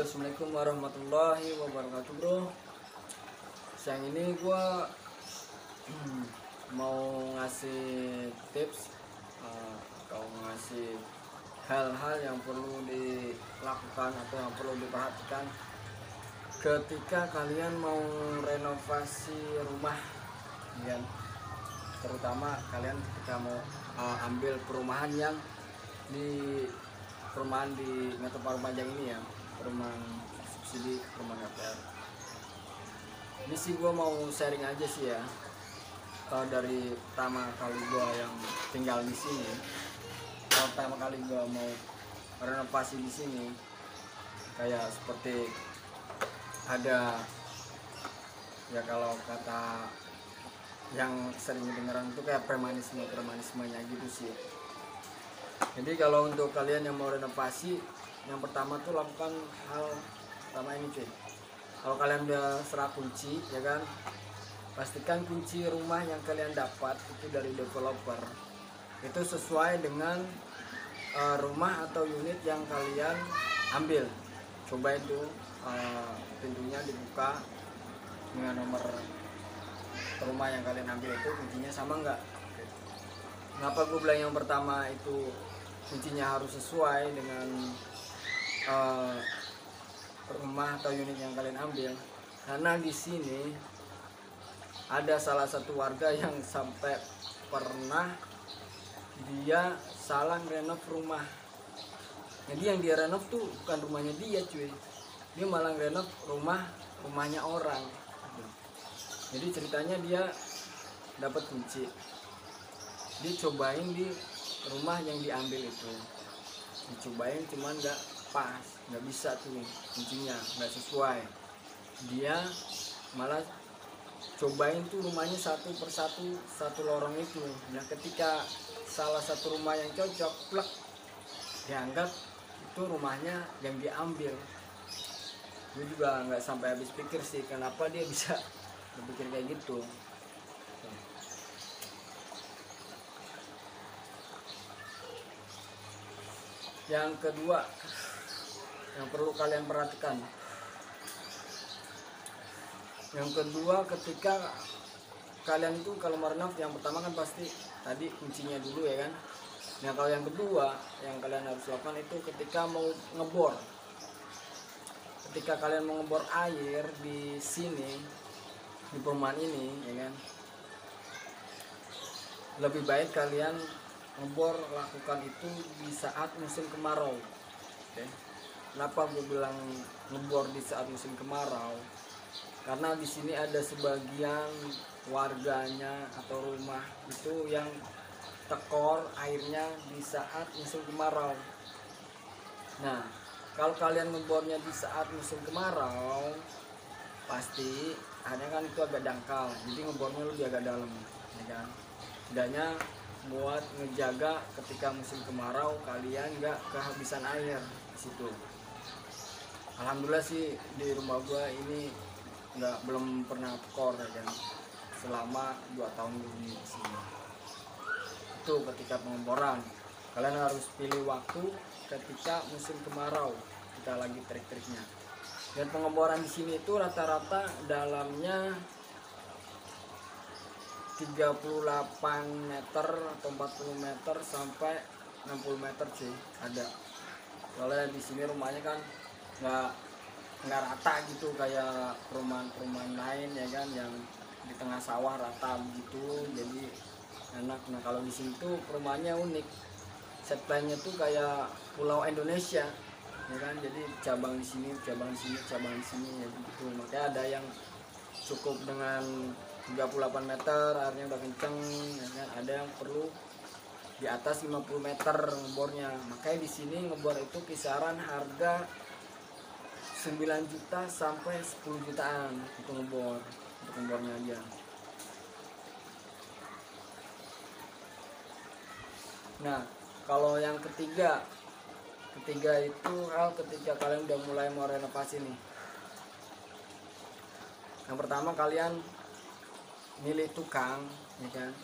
Halo, assalamualaikum warahmatullahi wabarakatuh, bro. Siang ini gue mau ngasih tips atau ngasih hal-hal yang perlu dilakukan atau yang perlu diperhatikan ketika kalian mau renovasi rumah, ya. Terutama kalian ketika mau ambil perumahan yang di Metro Panjang ini, ya, perumahan subsidi, perumahan KPR. Ini sih gue mau sharing aja sih, ya. Dari pertama kali gue yang tinggal di sini, pertama kali gue mau renovasi di sini, kayak seperti ada, ya, kalau kata yang sering dengeran itu kayak premanismenya gitu sih. Jadi kalau untuk kalian yang mau renovasi, yang pertama tuh lakukan hal pertama ini, cuy. Kalau kalian udah serah kunci, ya kan, pastikan kunci rumah yang kalian dapat itu dari developer itu sesuai dengan rumah atau unit yang kalian ambil. Coba itu pintunya dibuka dengan nomor rumah yang kalian ambil itu kuncinya sama enggak. Kenapa gue bilang yang pertama itu kuncinya harus sesuai dengan rumah atau unit yang kalian ambil? Karena di sini ada salah satu warga yang sampai pernah dia salah renov rumah. Jadi yang dia renov tuh bukan rumahnya dia, cuy. Dia malah renov rumahnya orang. Jadi ceritanya dia dapat kunci, dia cobain di rumah yang diambil itu, dicobain cuman nggak pas, nggak bisa tuh kuncinya, nggak sesuai. Dia malah cobain tuh rumahnya satu persatu, satu lorong itu. Nah, ketika salah satu rumah yang cocok, plek, dianggap itu rumahnya yang diambil. Gue juga nggak sampai habis pikir sih kenapa dia bisa berpikir kayak gitu. Yang kedua yang perlu kalian perhatikan, ketika kalian itu kalau merenov, yang pertama kan pasti tadi kuncinya dulu, ya kan. Nah, kalau yang kedua yang kalian harus lakukan itu ketika mau ngebor. Ketika kalian mau ngebor air di sini, di perumahan ini, ya kan, lebih baik kalian ngebor, lakukan itu di saat musim kemarau. Oke. Kenapa gue bilang ngebor di saat musim kemarau? Karena di sini ada sebagian warganya atau rumah itu yang tekor airnya di saat musim kemarau. Nah, kalau kalian ngebornya di saat musim kemarau, pasti ada kan itu agak dangkal, jadi ngebornya lebih agak dalam, ya kan. Setidaknya buat ngejaga ketika musim kemarau kalian nggak kehabisan air di situ. Alhamdulillah sih di rumah gua ini belum pernah tekor, ya kan, selama 2 tahun ini di sini. Itu ketika pengeboran kalian harus pilih waktu ketika musim kemarau, kita lagi trik-triknya. Dan pengeboran di sini itu rata-rata dalamnya 38 meter atau 40 meter sampai 60 meter, cuy, ada. Soalnya di sini rumahnya kan nggak rata gitu kayak perumahan lain, ya kan, yang di tengah sawah rata begitu, jadi enak. Nah, kalau di sini tuh perumahannya unik, set plan-nya tuh kayak pulau Indonesia, ya kan. Jadi cabang di sini, cabang di sini, cabang di sini, ya gitu. Makanya ada yang cukup dengan 38 meter airnya udah kenceng, ya kan. Ada yang perlu di atas 50 meter ngebornya. Makanya di sini ngebor itu kisaran harga 9 juta sampai 10 jutaan untuk ngebornya aja. Nah, kalau yang ketiga itu hal ketika kalian udah mulai mau renovasi nih. Yang pertama kalian milih tukang, ya kan.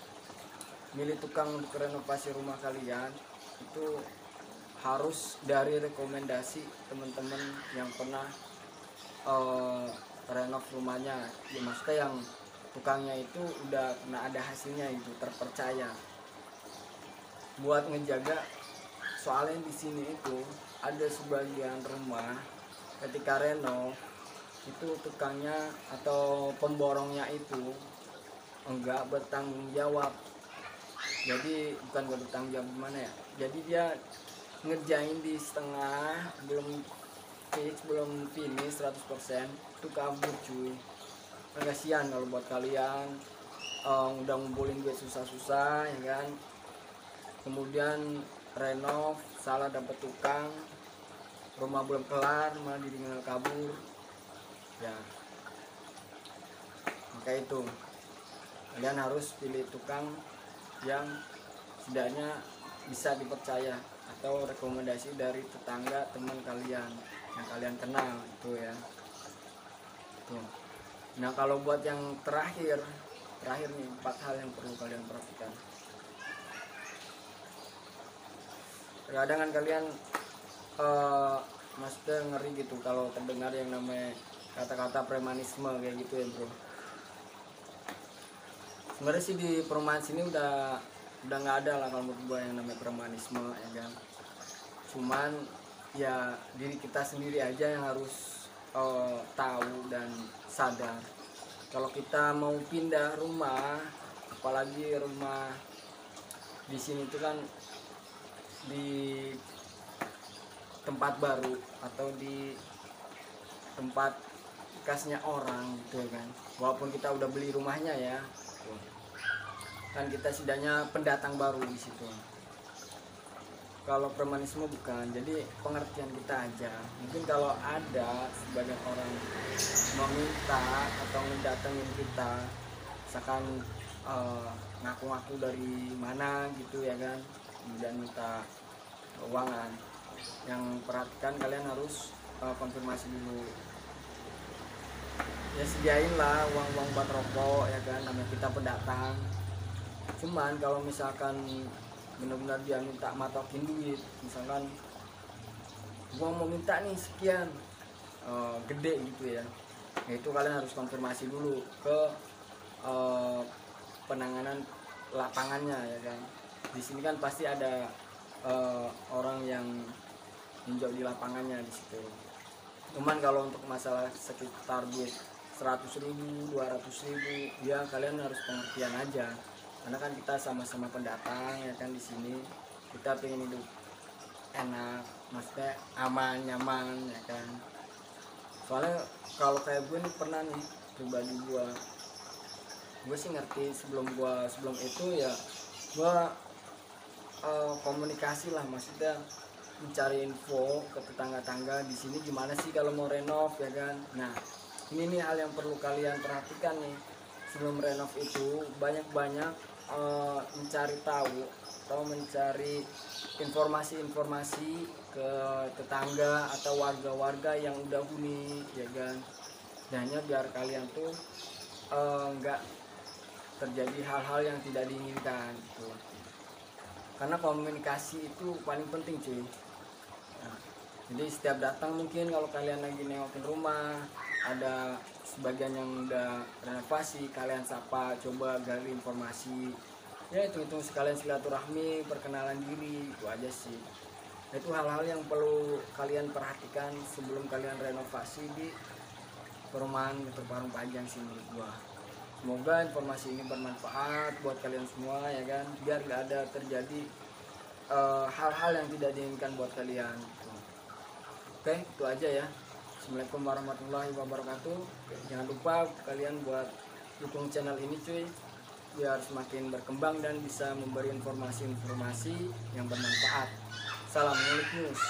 Milih tukang untuk renovasi rumah kalian itu harus dari rekomendasi teman-teman yang pernah renov rumahnya, ya maksudnya yang tukangnya itu udah pernah ada hasilnya, itu terpercaya buat ngejaga. Soalnya di sini itu ada sebagian rumah ketika renov itu tukangnya atau pemborongnya itu enggak bertanggung jawab. Jadi bukan gak bertanggung jawab gimana ya, jadi dia ngerjain di setengah, belum finish 100%, itu kabur cuy. Kan kasihan kalau buat kalian udah ngumpulin duit susah-susah ya kan, kemudian renov salah dapet tukang, rumah belum kelar malah ditinggal kabur ya. Maka itu kalian harus pilih tukang yang setidaknya bisa dipercaya atau rekomendasi dari tetangga teman kalian yang kalian kenal itu ya. Tuh. Nah kalau buat yang terakhir nih, 4 hal yang perlu kalian perhatikan. Kadang kan kalian maksudnya ngeri gitu kalau terdengar yang namanya kata-kata premanisme kayak gitu ya bro. Sebenarnya sih di perumahan sini udah nggak ada lah kalau menurut gue yang namanya premanisme ya kan. Cuman ya diri kita sendiri aja yang harus tahu dan sadar kalau kita mau pindah rumah, apalagi rumah di sini itu kan di tempat baru atau di tempat bekasnya orang gitu kan. Walaupun kita udah beli rumahnya ya, kan kita setidaknya pendatang baru di situ. Kalau premanisme bukan, jadi pengertian kita aja. Mungkin kalau ada sebagian orang meminta atau mendatengin kita, misalkan ngaku-ngaku dari mana gitu ya kan, kemudian minta keuangan, yang perhatikan kalian harus konfirmasi dulu. Ya sediain lah uang buat rokok ya kan, namanya kita pendatang. Cuman kalau misalkan benar-benar dia minta matokin duit, misalkan gua mau minta nih sekian gede gitu ya, itu kalian harus konfirmasi dulu ke penanganan lapangannya ya kan. Di sini kan pasti ada orang yang ninjau di lapangannya di situ. Cuman kalau untuk masalah sekitar duit 100.000, 200.000 ya kalian harus pengertian aja. Karena kan kita sama-sama pendatang ya kan, di sini kita pengen hidup enak, maksudnya aman, nyaman ya kan. Soalnya kalau kayak gue nih pernah nih, pribadi gue sih ngerti sebelum itu ya gue komunikasi lah, maksudnya mencari info ke tetangga-tangga di sini gimana sih kalau mau renov ya kan. Nah ini nih hal yang perlu kalian perhatikan nih sebelum renov itu, banyak-banyak mencari tahu atau mencari informasi-informasi ke tetangga atau warga-warga yang udah huni ya kan. Hanya biar kalian tuh nggak terjadi hal-hal yang tidak diinginkan gitu. Karena komunikasi itu paling penting cuy. Nah, jadi setiap datang mungkin kalau kalian lagi nengokin rumah, ada sebagian yang udah renovasi, kalian sapa, coba gali informasi ya, itu sekalian silaturahmi, perkenalan diri, itu aja sih. Itu hal-hal yang perlu kalian perhatikan sebelum kalian renovasi di perumahan Metro Parung Panjang sih menurut gua. Semoga informasi ini bermanfaat buat kalian semua ya kan, biar gak ada terjadi hal-hal yang tidak diinginkan buat kalian gitu. Oke, itu aja ya. Assalamualaikum warahmatullahi wabarakatuh. Jangan lupa kalian buat dukung channel ini cuy, biar semakin berkembang dan bisa memberi informasi-informasi yang bermanfaat. Salam Ngulik News.